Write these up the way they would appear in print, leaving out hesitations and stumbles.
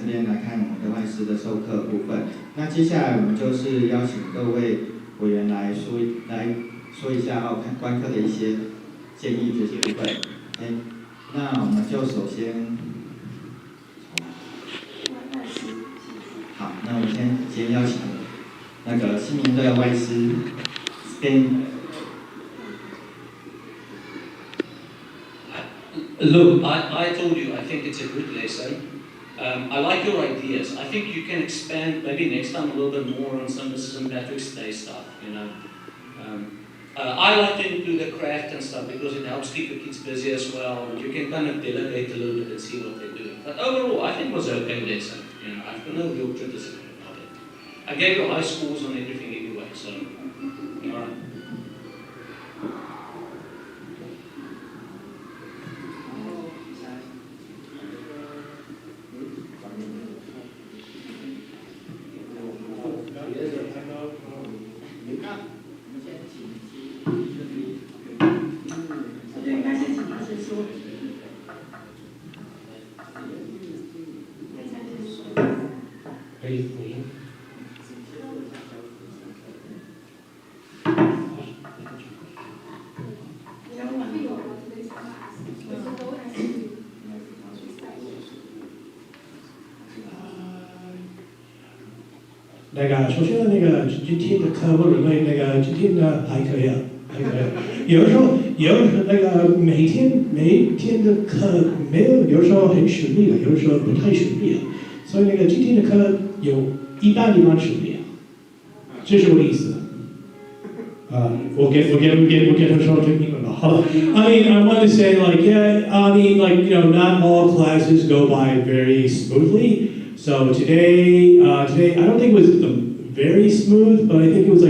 这边来看我们的外师的授课部分。那接下来我们就是邀请各位委员来说一下观课的一些建议这些部分。那我们就首先，好，那我们先邀请那个新民的外师 Look, I told you I think it's a good lesson. I like your ideas. I think you can expand maybe next time a little bit more on some St. Patrick's Day stuff, you know. I like to include the craft and stuff because it helps keep the kids busy as well. You can kind of delegate a little bit and see what they're doing. But overall, I think it was an okay lesson. You know, I've got no real criticism about it. I gave you high scores on everything anyway, so, all right. 首先今天的课我认为今天的还可以啊，还可以。有的时候每天的课有时候很顺利了，有的时候不太顺利了，所以今天的课有一半顺利啊，这是我的意思。我给他说这英文吧，好了。I mean, I want to say not all classes go by very smoothly. So today I don't think it was very smooth, but I think it was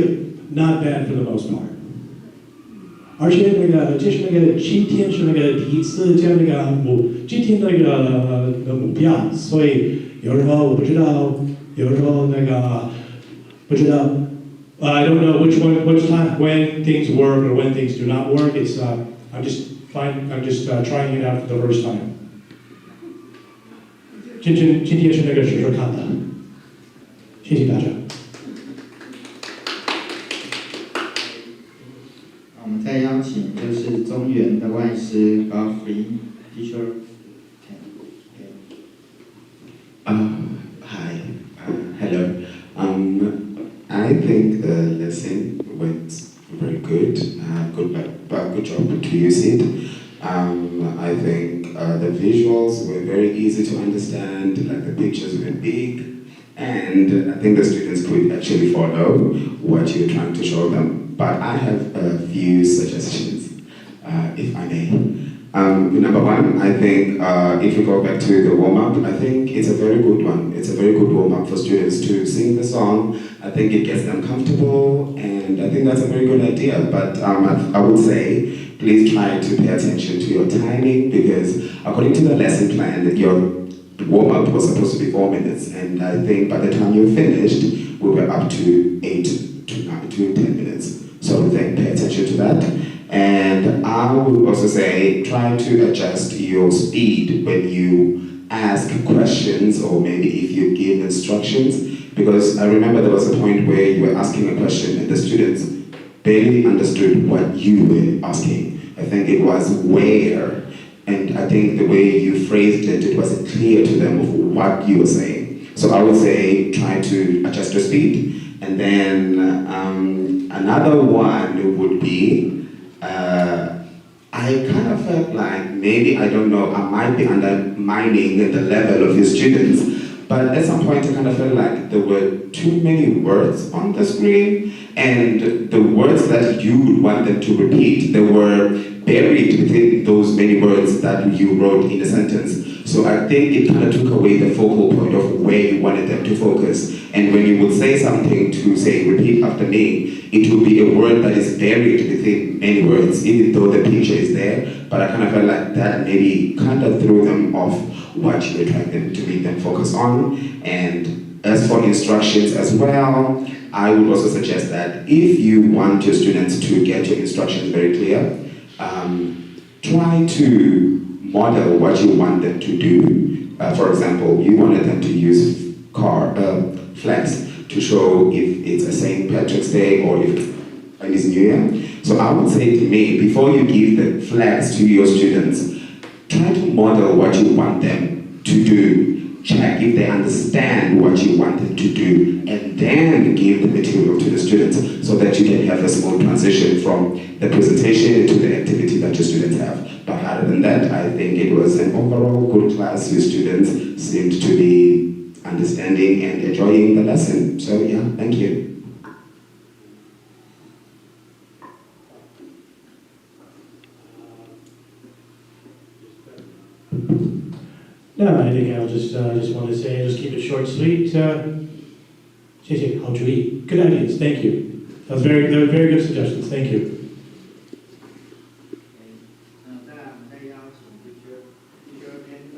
not bad for the most part. 而且这是今天是第一次讲今天目标，所以有时候我不知道，有时候不知道。I don't know which time when things work or when things do not work. It's I'm just trying it out for the first time. 今天是试试看的，谢谢大家。我们再邀请就是中原的外师 Godfrey Teacher。Hi, hello. I think the lesson went very good. Good job to use it. I think the visuals were very easy to understand, the pictures were big, and I think the students could actually follow what you're trying to show them. But I have a few suggestions, if I may. Number one, I think if you go back to the warm-up, I think it's a very good one. It's a very good warm-up for students to sing the song. I think it gets them comfortable, and I think that's a very good idea. But I would say, please try to pay attention to your timing, because according to the lesson plan, your warm-up was supposed to be 4 minutes, and I think by the time you finished, we were up to 8 to 10 minutes. So then pay attention to that. And I would also say, try to adjust your speed when you ask questions, or maybe if you give instructions, because I remember there was a point where you were asking a question and the students barely understood what you were asking. I think it was where, and I think the way you phrased it, it wasn't clear to them of what you were saying. So I would say try to adjust your speed. And then another one would be, I kind of felt like maybe, I don't know, I might be undermining the level of your students, but at some point I kind of felt like there were too many words on the screen, and the words that you would want them to repeat, they were buried within those many words that you wrote in a sentence. So I think it kind of took away the focal point of where you wanted them to focus. And when you would say something to say, repeat after me, it would be a word that is buried within many words, even though the picture is there. But I kind of felt like that maybe kind of threw them off what you were trying to make them focus on. And as for instructions as well, I would also suggest that if you want your students to get your instructions very clear, try to model what you want them to do. For example, you wanted them to use it's a St. Patrick's Day or if Chinese New Year. So I would say to me, before you give the flags to your students, try to model what you want them to do. Check if they understand what you want them to do, and then give the material to the students so that you can have a smooth transition from the presentation to the activity that your students have. But other than that, I think it was an overall good class. Your students seemed to be understanding and enjoying the lesson. So yeah, thank you. No, I think I'll just want to say, just keep it short and sweet. 谢谢，好主意. Good ideas, thank you. Those were very good suggestions, thank you. 那我们再邀请一个编导。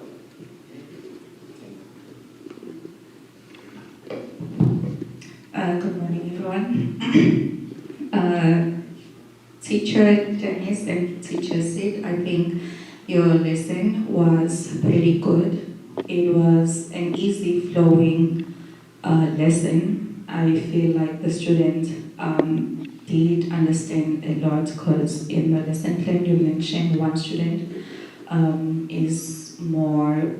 Good morning, everyone. Teacher Dennis and Teacher Sid, I think your lesson was pretty good. It was an easy flowing lesson. I feel like the students did understand a lot because in the lesson plan you mentioned one student is more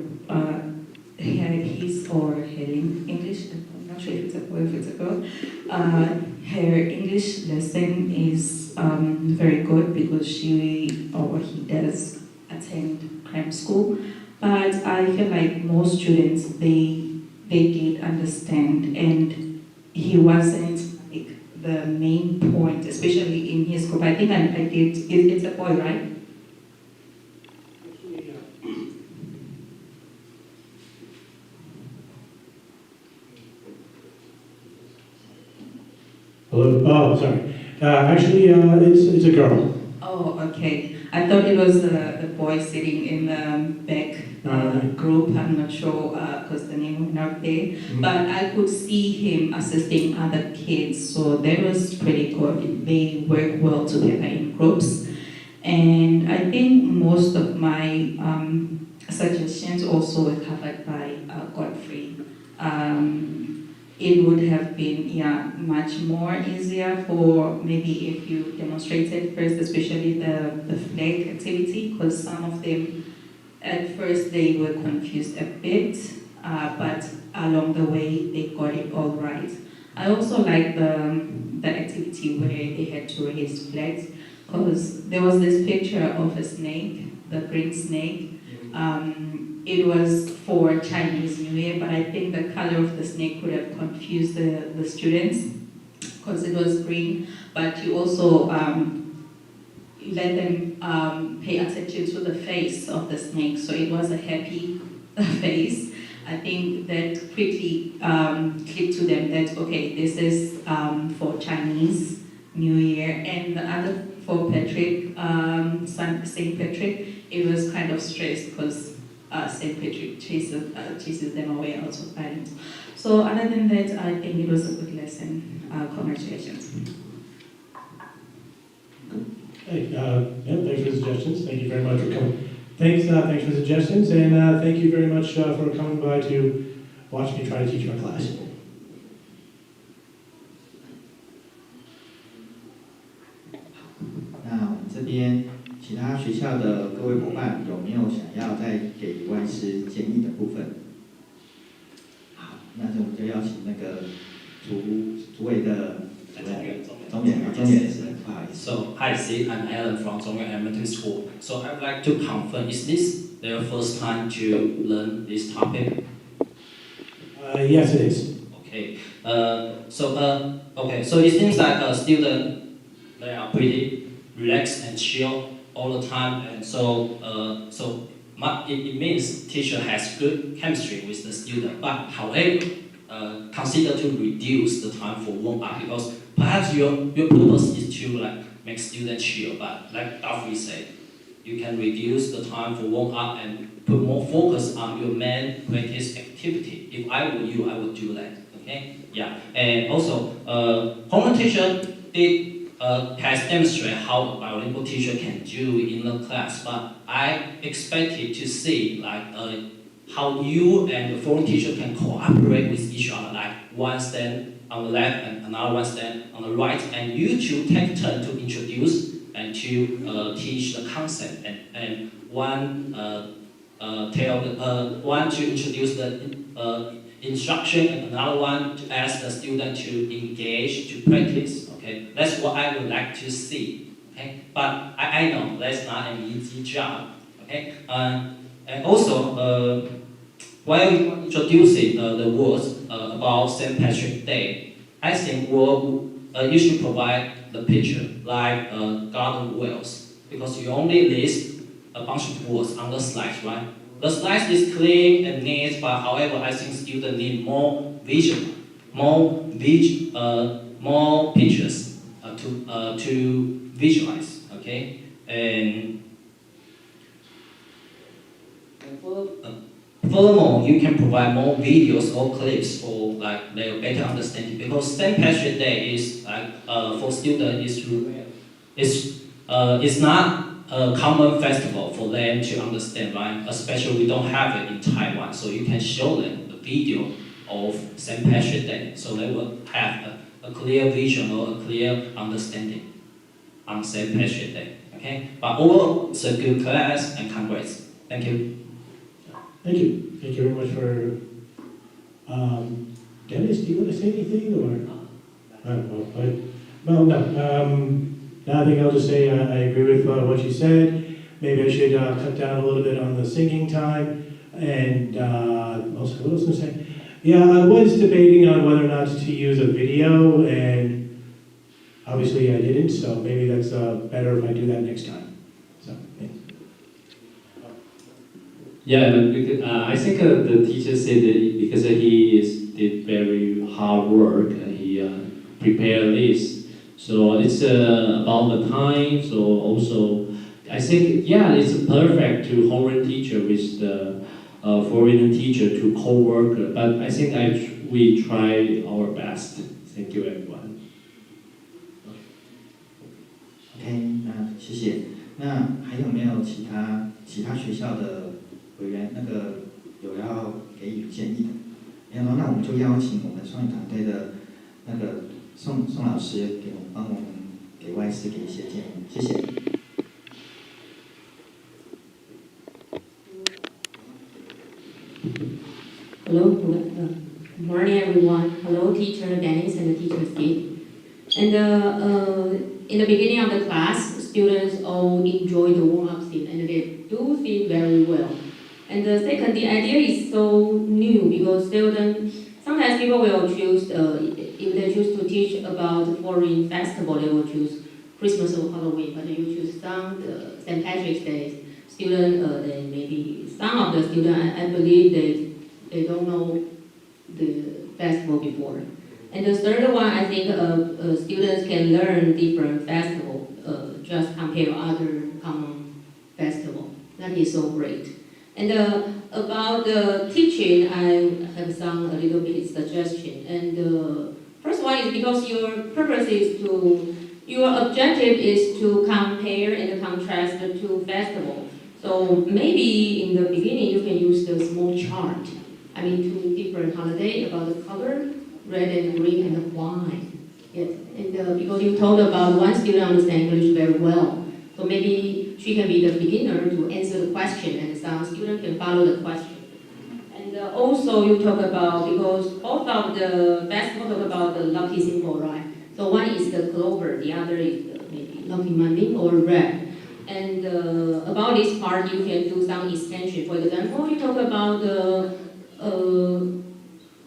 his or her English, I'm not sure if it's a boy or if it's a girl. Her English lesson is very good because she or he does attend cram school. But I feel like most students, they did understand, and he wasn't like the main point, especially in his group. I think I did, it's a boy, right? Hello? Oh, sorry. Actually, it's a girl. Oh, okay. I thought it was the boy sitting in the back group. I'm not sure because the name was not there. Mm-hmm. But I could see him assisting other kids, so that was pretty good. They work well together in groups. And I think most of my suggestions also were covered by Godfrey. It would have been much more easier for maybe if you demonstrated first, especially the flag activity, because some of them at first they were confused a bit, but along the way they got it all right. I also like the activity where they had to raise flags, because there was this picture of a snake, the green snake. It was for Chinese New Year, but I think the color of the snake could have confused the students because it was green. But you also let them pay attention to the face of the snake, so it was a happy face. I think that quickly clicked to them that, okay, this is for Chinese New Year. And the other for Patrick, St. Patrick, it was kind of stressed because St. Patrick chases them away out of islands. So other than that, I think it was a good lesson. Congratulations. Hey, thanks for the suggestions. Thank you very much for coming. Thanks for the suggestions, and thank you very much for coming by to watch me try to teach my class. 那我们这边其他学校的各位伙伴有没有想要再给外师建议的部分？好，那我们就邀请那个组委的中原师，不好意思。 So, hi Sid, I'm Alan from Zhongyuan Elementary School. So I would like to confirm, is this their first time to learn this topic? Yes, it is. Okay. So it seems like students, they are pretty relaxed and chill all the time, and it means teacher has good chemistry with the student. But however, consider to reduce the time for warm up, because perhaps your purpose is to make students chill. But like Duffy said, you can reduce the time for warm up and put more focus on your main practice activity. If I were you, I would do that. Okay? Yeah. And also, homeroom teacher has demonstrated how a bilingual teacher can do in the class, but I expected to see how you and the foreign teacher can cooperate with each other. Like one stand on the left and another one stand on the right, and you two take turn to introduce and to teach the concept, and one one to introduce the instruction, and another one to ask the student to engage, to practice. Okay, that's what I would like to see. Okay, but I know that's not an easy job. Okay, and also while introducing the words about St. Patrick's Day, I think you should provide the picture like garden wells, because you only list a bunch of words on the slides, right? The slide is clean and neat, but however, I think students need more visual, more pictures to visualize. Okay, and furthermore, you can provide more videos or clips for like their better understanding, because St. Patrick's Day is like for students it's not a common festival for them to understand, right? Especially we don't have it in Taiwan, so you can show them the video of St. Patrick's Day, so they will have a clear vision or a clear understanding on St. Patrick's Day. Okay, but overall, it's a good class, and congrats. Thank you. Thank you. Thank you very much for. Dennis, do you want to say anything, or? Well, no. I think I'll just say I agree with what you said. Maybe I should cut down a little bit on the singing time. And also, what else was I say? Yeah, I was debating on whether or not to use a video, and obviously I didn't. So maybe that's better if I do that next time. So. Thanks. Yeah, I think the teacher said that because he did very hard work, he prepared this. So it's about the time. So also, I think it's perfect to homeroom teacher with the foreign teacher to co-work. But I think we try our best. Thank you, everyone. OK， 那谢谢。那还有没有其他学校的委员有要给予建议的？没有，那我们就邀请我们双语团队的宋老师帮我们给外师给一些建议，谢谢。Hello, good morning everyone. Hello teacher Dennis and teacher Steve. And in the beginning of the class, students all enjoy the warm-up scene and they do sing very well. And the second, the idea is so new because sometimes people will choose, if they choose to teach about foreign festival, they will choose Christmas or Halloween, but you choose some St. Patrick's Day. Then maybe some of the students, I believe they don't know the festival before. And the third one, I think students can learn different festivals, just compare other common festivals. That is so great. And about the teaching, I have some a little bit suggestion. And first one is because your objective is to compare and contrast the two festivals. So maybe in the beginning you can use the small chart. I mean, two different holidays about the color, red and green and white. Yes, and because you told about one student understands English very well, so maybe she can be the beginner to answer the question, and some student can follow the question. And also you talk about, because both of the festivals talk about the lucky symbol, right? So one is the clover, the other is maybe lucky money or red. And about this part, you can do some extension. For example, you talk about the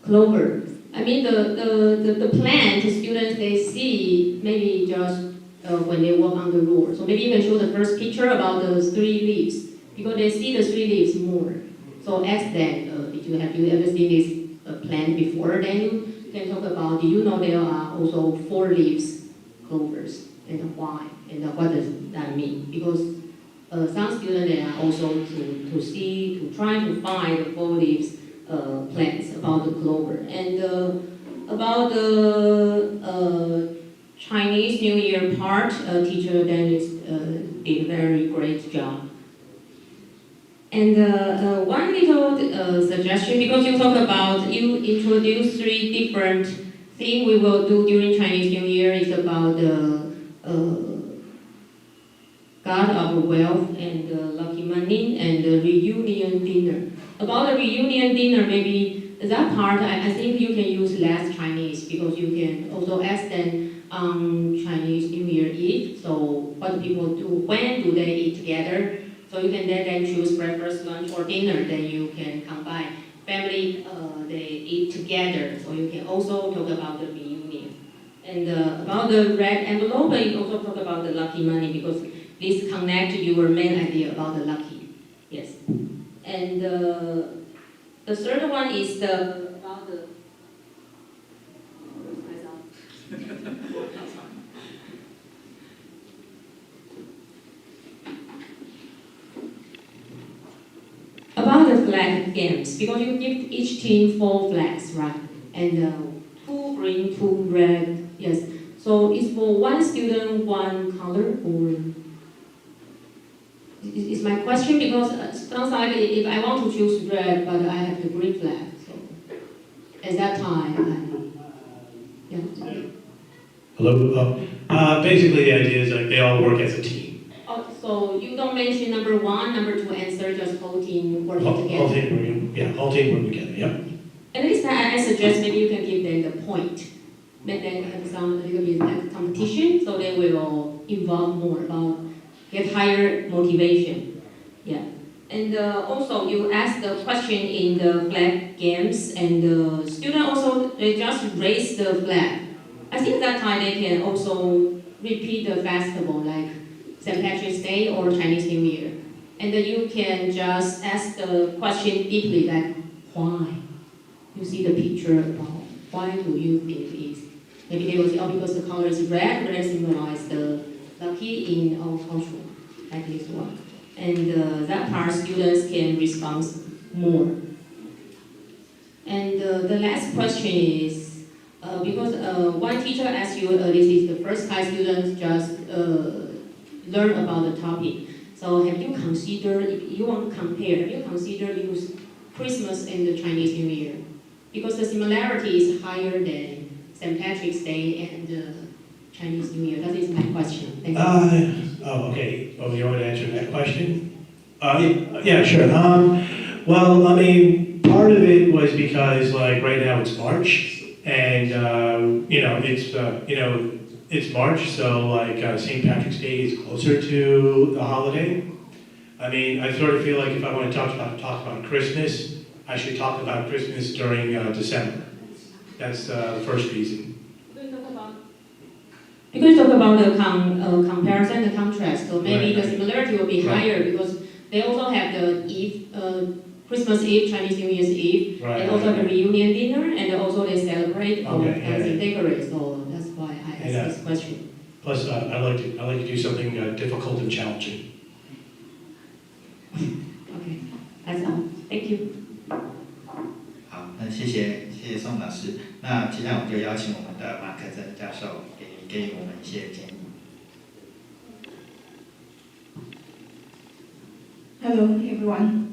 clover. I mean, the plant students, they see maybe just when they walk on the road. So maybe you can show the first picture about the 3 leaves, because they see the 3 leaves more. So ask them, have you ever seen this plant before? Then you can talk about, do you know there are also 4 leaves clovers, and why, and what does that mean? Because some students, they are also to try to find the 4 leaves plants about the clover. And about the Chinese New Year part, teacher Dennis did a very great job. And one little suggestion, because you introduce 3 different things we will do during Chinese New Year, is about the God of Wealth and Lucky Money and the reunion dinner. About the reunion dinner, maybe that part, I think you can use less Chinese, because you can also ask them on Chinese New Year Eve, so what people do, when do they eat together? So you can then choose breakfast, lunch, or dinner. Then you can combine. Family, they eat together. So you can also talk about the reunion. And about the red envelope, you also talk about the lucky money, because this connects to your main idea about the lucky. Yes. And the third one is about the. About the flag games, because you give each team 4 flags, right? And 2 green, 2 red, yes. So it's for one student, one color, or is my question, because it sounds like if I want to choose red, but I have the green flag, so at that time, yeah. Hello. Basically, the idea is like they all work as a team. Oh, so you don't mention number 1, number 2 answer, just whole team working together. Whole team working, yeah, whole team working together. Yep. At least I suggest maybe you can give them the point. Then have some a little bit like competition, so they will involve more about get higher motivation. Yeah. And also you ask the question in the flag games, and the student also they just raise the flag. I think that time they can also repeat the festival like St. Patrick's Day or Chinese New Year. And then you can just ask the question deeply, like why? You see the picture about why do you think is? Maybe they will say, oh, because the color is red, red symbolizes the lucky in our culture, like this one. And that part students can respond more. And the last question is, because one teacher asked you, this is the first time students just learn about the topic. So have you considered, if you want to compare, have you considered use Christmas and the Chinese New Year? Because the similarity is higher than St. Patrick's Day and Chinese New Year. That is my question. Thank you. Okay. Oh, you want to answer that question? Yeah, sure. Well, I mean, part of it was because, like, right now it's March, and it's March, so like St. Patrick's Day is closer to the holiday. I mean, I sort of feel like if I want to talk about Christmas, I should talk about Christmas during December. That's the first reason. You can talk about the comparison, the contrast. So maybe the similarity will be higher because they also have the Eve, Christmas Eve, Chinese New Year's Eve, and also the reunion dinner, and also they celebrate and decorate. So that's why I asked this question. Plus, I like to do something difficult and challenging. Okay, that's all. Thank you. 好，那谢谢宋老师。那接下来我们就邀请我们的马克珍教授给予我们一些建议。Hello, everyone.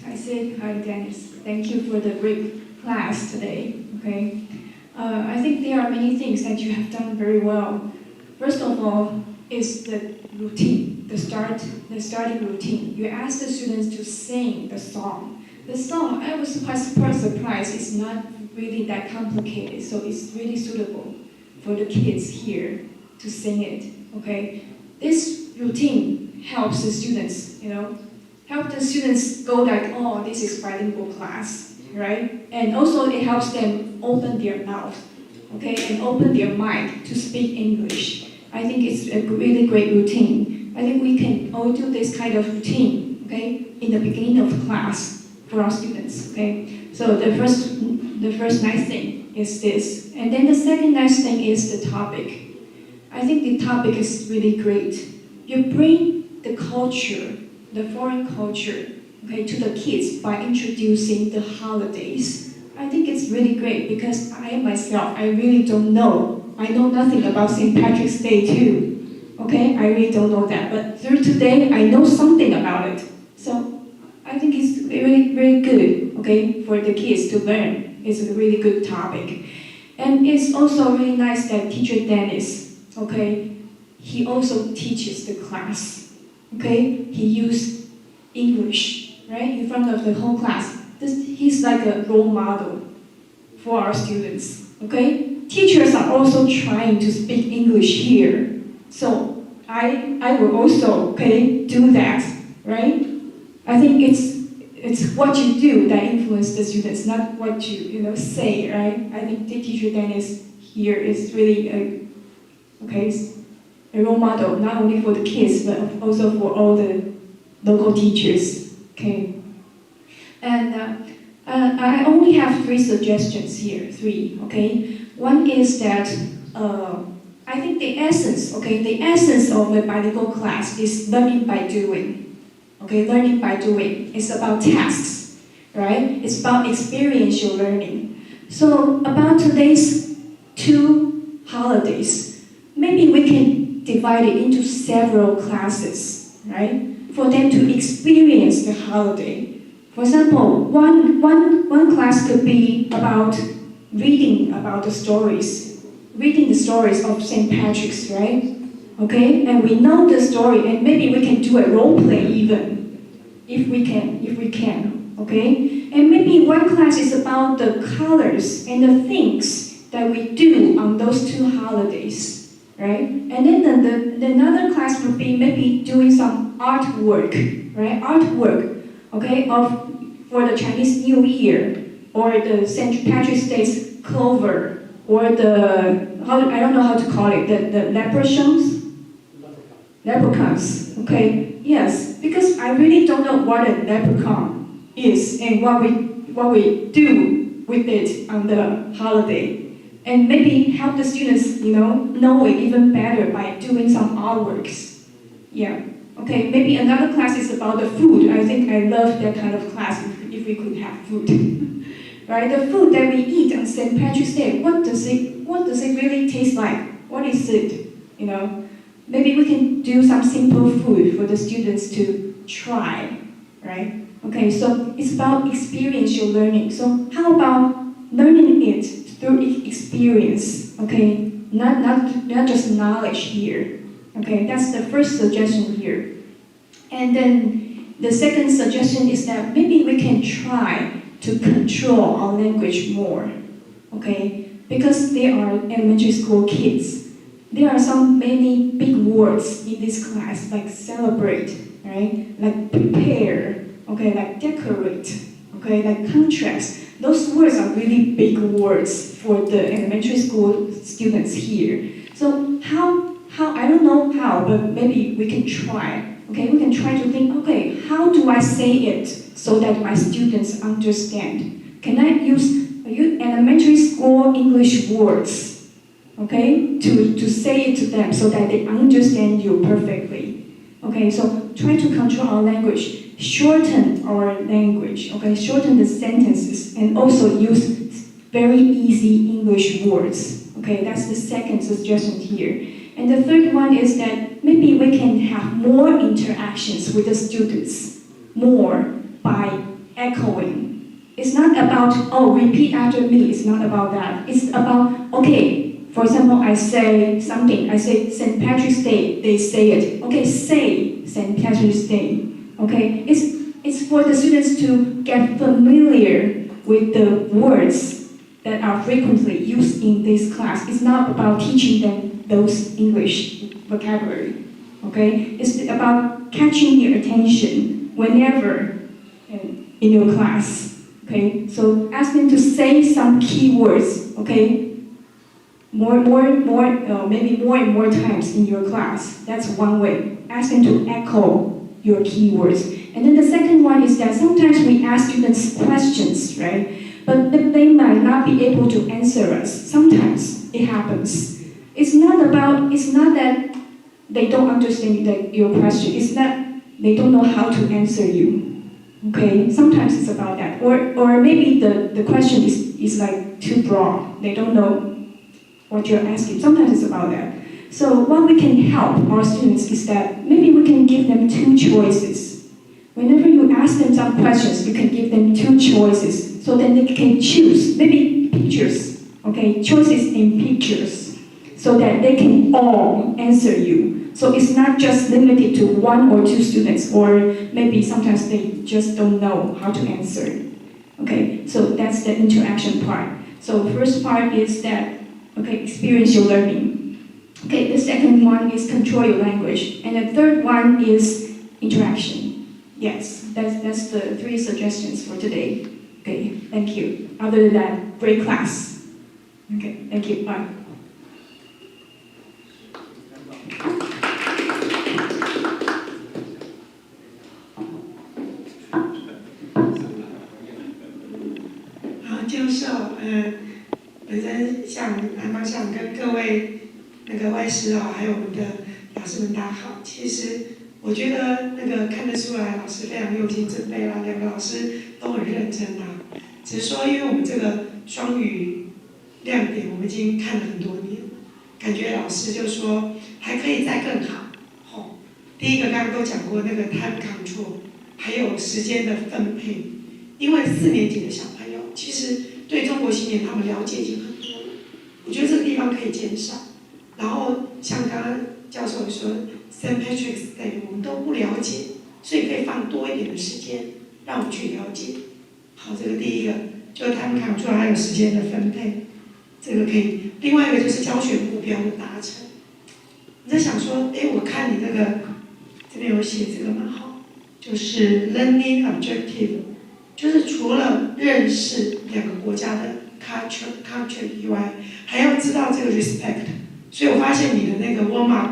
Hi, Sid. Hi, Dennis. Thank you for the great class today. Okay. I think there are many things that you have done very well. First of all, is the routine, the starting routine. You ask the students to sing the song. The song, I was quite surprised. It's not really that complicated, so it's really suitable for the kids here to sing it. Okay. This routine helps the students, help the students go like, oh, this is bilingual class, right? And also it helps them open their mouth, okay, and open their mind to speak English. I think it's a really great routine. I think we can all do this kind of routine, okay, in the beginning of class for our students, okay? So the first nice thing is this. And then the second nice thing is the topic. I think the topic is really great. You bring the culture, the foreign culture, okay, to the kids by introducing the holidays. I think it's really great because I myself, I really don't know. I know nothing about St. Patrick's Day too. Okay, I really don't know that. But through today, I know something about it. I think it's really, very good, okay, for the kids to learn. It's a really good topic. And it's also really nice that teacher Dennis, okay, he also teaches the class, okay? He used English, right, in front of the whole class. He's like a role model for our students, okay? Teachers are also trying to speak English here. So I will also, okay, do that, right? I think it's what you do that influences the students, not what you say, right? I think the teacher Dennis here is really a role model, not only for the kids, but also for all the local teachers, okay? And I only have 3 suggestions here, 3, okay? One is that I think the essence of a bilingual class is learning by doing. Okay, learning by doing. It's about tasks, right? It's about experiential learning. So about today's 2 holidays, maybe we can divide it into several classes, right? For them to experience the holiday. For example, one class could be about reading about the stories. Reading the stories of St. Patrick's, right? Okay, and we know the story, and maybe we can do a role play even, if we can, okay? And maybe one class is about the colors and the things that we do on those 2 holidays, right? And then another class would be maybe doing some artwork, right? Artwork, okay, for the Chinese New Year, or the St. Patrick's Day's clover, or I don't know how to call it, the leprechauns? Leprechauns, okay, yes, because I really don't know what a leprechaun is and what we do with it on the holiday. And maybe help the students, know it even better by doing some artworks. Yeah, okay, maybe another class is about the food. I think I love that kind of class if we could have food. Right, the food that we eat on St. Patrick's Day, what does it really taste like? What is it? Maybe we can do some simple food for the students to try, right? Okay, so it's about experiential learning. So how about learning it through experience? Okay, not just knowledge here. Okay, that's the first suggestion here. And then the second suggestion is that maybe we can try to control our language more, okay? Because they are elementary school kids. There are many big words in this class, like celebrate, right? Like prepare, okay? Like decorate, okay? Like contrast. Those words are really big words for the elementary school students here. So how I don't know how, but maybe we can try. Okay, we can try to think, okay, how do I say it so that my students understand? Can I use elementary school English words, okay, to say it to them so that they understand you perfectly? Okay, so try to control our language, shorten our language, okay, shorten the sentences, and also use very easy English words. Okay, that's the second suggestion here. And the third one is that maybe we can have more interactions with the students, more by echoing. It's not about, repeat after me, it's not about that. It's about, okay, for example, I say something, I say St. Patrick's Day, they say it. Okay, say St. Patrick's Day. Okay, it's for the students to get familiar with the words that are frequently used in this class. It's not about teaching them those English vocabulary, okay? It's about catching their attention whenever in your class, okay? So ask them to say some keywords, okay? Maybe more and more times in your class. That's one way. Ask them to echo your keywords. And then the second one is that sometimes we ask students questions, right? But they might not be able to answer us. Sometimes it happens. It's not that they don't understand your question. It's that they don't know how to answer you. Okay? Sometimes it's about that. Or maybe the question is like too broad. They don't know what you're asking. Sometimes it's about that. So what we can help our students is that maybe we can give them 2 choices. Whenever you ask ask them some questions. You can give them 2 choices, so then they can choose. Maybe pictures, okay? Choices in pictures, so that they can all answer you. So it's not just limited to 1 or 2 students, or maybe sometimes they just don't know how to answer. Okay, so that's the interaction part. So first part is that, okay, experience your learning. Okay, the second one is control your language. And the third one is interaction. Yes, that's the 3 suggestions for today. Okay, thank you. Other than that, great class. Okay, thank you, bye.教授，本身还蛮想跟各位那个外师哦，还有我们的老师们大家好。其实我觉得那个看得出来，老师非常用心准备啦，2个老师都很认真啦。只是说，因为我们这个双语亮点，我们已经看了很多年，感觉老师就说还可以再更好。第一个刚刚都讲过那个 time control， 还有时间的分配，因为4年级的小朋友其实对中国新年他们了解已经很多了，我觉得这个地方可以减少。然后像刚刚教授说 St. Patrick's Day 我们都不了解，所以可以放多一点的时间让我们去了解。好，这个第一个就是他们看出来还有时间的分配，这个可以。另外一个就是教学目标的达成。你在想说，我看你那个这边有写这个嘛，好，就是 learning objective， 就是除了认识2个国家的 culture 以外，还要知道这个 respect。所以我发现你的那个 warm up，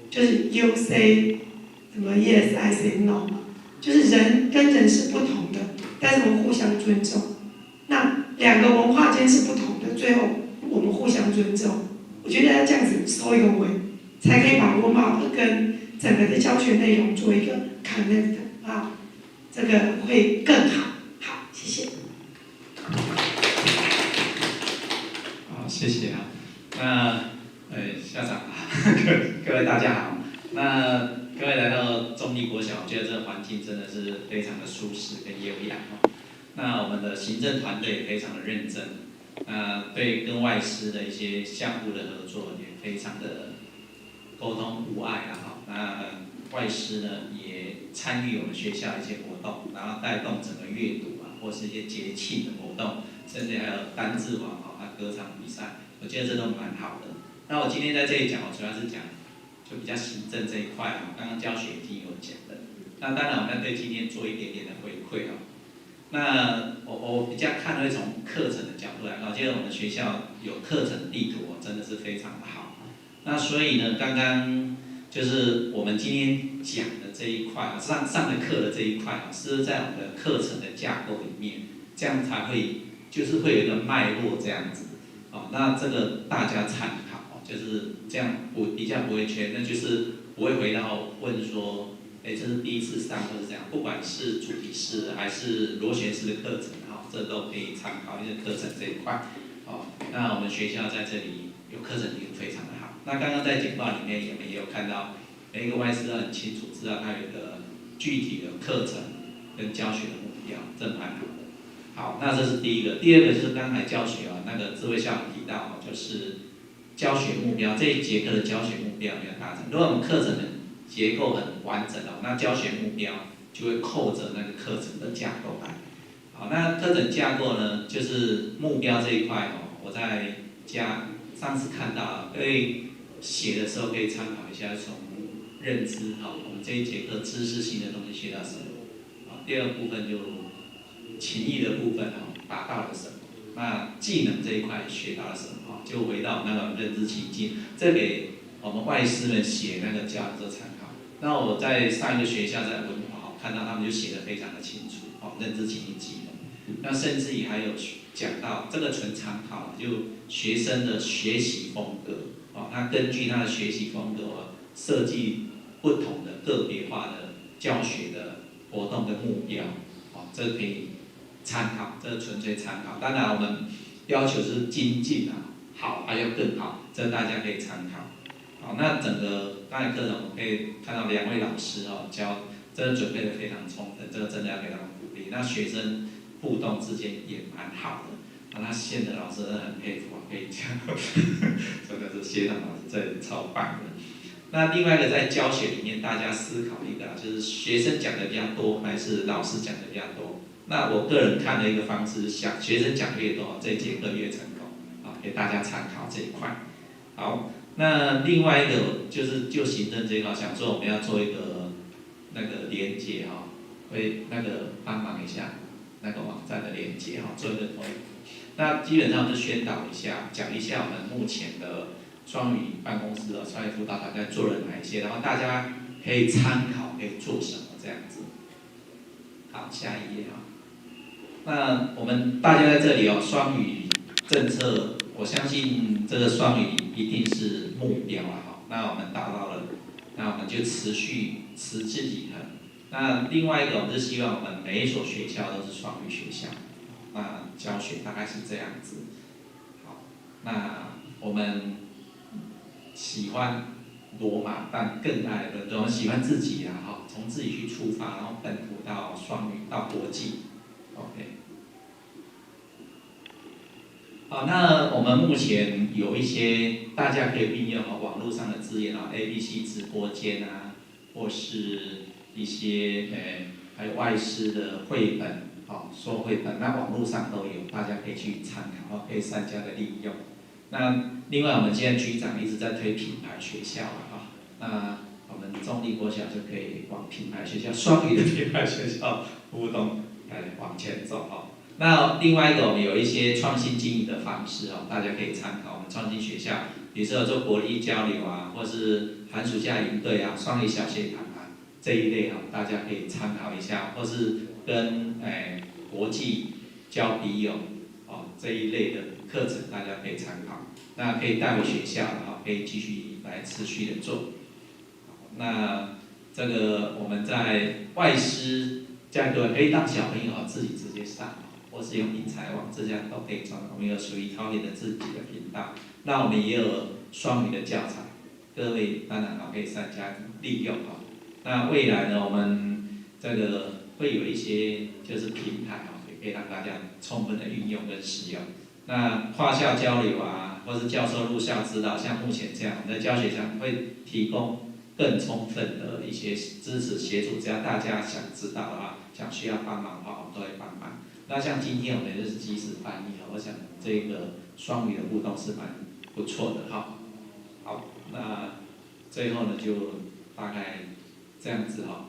就是 you say 什么 yes I say no， 就是人跟人是不同的，但是我们互相尊重。那2个文化间是不同的，最后我们互相尊重。我觉得要这样子收一个尾，才可以把 warm up 跟整个的教学内容做一个 connect 啊，这个会更好。好，谢谢。好，谢谢啊。那校长各位大家好。那各位来到中立国小，我觉得这个环境真的是非常的舒适跟优雅哦。那我们的行政团队也非常的认真，对跟外师的一些相互的合作也非常的沟通无碍啊。那外师呢也参与我们学校一些活动，然后带动整个阅读啊，或是一些节庆的活动，甚至还有单字网歌唱比赛，我觉得这都蛮好的。那我今天在这里讲，我主要是讲就比较行政这一块啊，刚刚教学已经有讲了。那当然我们要对今天做一点点的回馈哦。那我比较看会从课程的角度来，我觉得我们学校有课程地图真的是非常的好。那所以呢，刚刚就是我们今天讲的这一块啊，上的课的这一块啊，是在我们的课程的架构里面，这样才会就是会有一个脉络这样子。那这个大家参考，就是这样比较不会缺，那就是不会回到问说，这是第一次上或是这样，不管是主题式还是螺旋式的课程，这都可以参考一个课程这一块。那我们学校在这里有课程地图非常的好。那刚刚在简报里面我们也有看到，每一个外师都很清楚知道它有一个具体的课程跟教学的目标，这蛮好的。好，那这是第一个。第二个就是刚才教学那个智慧校长提到就是教学目标，这一节课的教学目标没有达成。如果我们课程的结构很完整那教学目标就会扣着那个课程的架构来。好，那课程架构呢，就是目标这一块我在上次看到，各位写的时候可以参考一下，从认知我们这一节课知识性的东西学到什么。第二部分就情谊的部分达到了什么？那技能这一块学到了什么？就回到那个认知情境，这给我们外师们写那个教做参考。那我在上一个学校在文华看到他们就写得非常的清楚认知情境技能。那甚至也还有讲到这个纯参考，就学生的学习风格他根据他的学习风格设计不同的个别化的教学的活动跟目标这可以参考，这纯粹参考。当然我们要求是精进好还要更好，这大家可以参考。好，那整个刚才课程我们可以看到2位老师教真的准备的非常充分，这个真的要给他们鼓励。那学生互动之间也蛮好的，那现的老师真的很佩服啊，可以讲，真的是谢长老师这里超棒的。那另外一个在教学里面，大家思考一个，就是学生讲的比较多，还是老师讲的比较多？那我个人看的一个方式，想学生讲越多，这节课越成功啊，给大家参考这一块。好，那另外一个就是就行政这一块，想说我们要做一个那个连结哈，会那个帮忙一下那个网站的连结哈，做一个那基本上就宣导一下，讲一下我们目前的双语办公室的双语辅导团在做了哪一些，然后大家可以参考，可以做什么这样子。好，下一页啊。那我们大家在这里哦，双语政策，我相信这个双语一定是目标啊，好，那我们达到了，那我们就持之以恒。那另外一个，我们是希望我们每一所学校都是双语学校，那教学大概是这样子。好，那我们喜欢罗马，但更爱伦敦，我们喜欢自己啊，哈，从自己去出发，然后本土到双语到国际 ，OK。好，那我们目前有一些大家可以运用网络上的资源啊 ，ABC 直播间啊，或是一些还有外师的绘本，说绘本，那网络上都有，大家可以去参考，可以善加的利用。那另外，我们现在局长一直在推品牌学校啊，那我们中立国小就可以往品牌学校、双语的品牌学校互动来往前走哈。那另外一个，我们有一些创新经营的方式哦，大家可以参考我们创新学校，比如说做国际交流啊，或是寒暑假营队啊、双语小学堂啊这一类哈，大家可以参考一下，或是跟国际交笔友这一类的课程，大家可以参考。那可以带回学校，可以继续来持续的做。那这个我们在外师这个可以让小朋友自己直接上。或是用英才网，这样都可以装。我们有属于桃园的自己的频道，那我们也有双语的教材，各位当然可以善加利用啊。那未来呢，我们这个会有一些就是平台也可以让大家充分的运用跟使用。那跨校交流啊，或是教授入校指导，像目前这样，我们在教学上会提供更充分的一些支持协助，只要大家想知道的话，想需要帮忙的话，我们都会帮忙。那像今天我们就是即时翻译我想这个双语的互动是蛮不错的哈。好，那最后呢就大概这样子哈。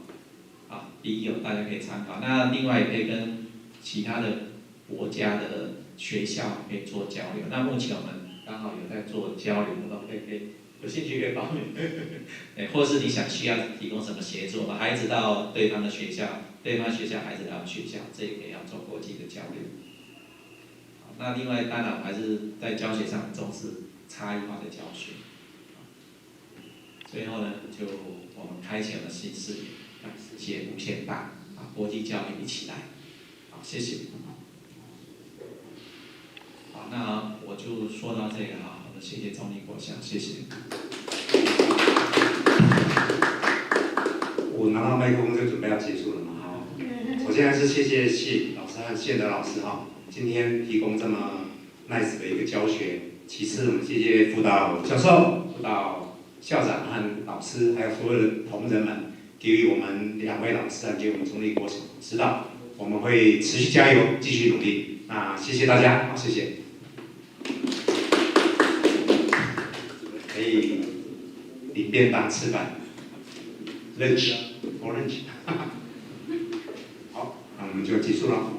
好，第一大家可以参考，那另外也可以跟其他的国家的学校可以做交流。那目前我们刚好有在做交流的，可以有兴趣可以报名，或是你想需要提供什么协助，孩子到对方的学校。对方学校孩子到学校，这个也要做国际的交流。那另外当然我还是在教学上很重视差异化的教学。最后呢，就我们开启了新视野，让世界无限大，国际教育一起来。好，谢谢。好，那我就说到这里了哈，我们谢谢中立国小，谢谢。我拿到麦克风就准备要结束了嘛。我现在是谢谢谢老师和谢德老师哈，今天提供这么 nice 的一个教学。其次，我们谢谢辅导教授、辅导校长和老师，还有所有的同仁们，给予我们2位老师和给我们中立国小指导。我们会持续加油，继续努力。那谢谢大家，好，谢谢。可以领便当吃饭 ，lunch， for lunch。我们就结束了。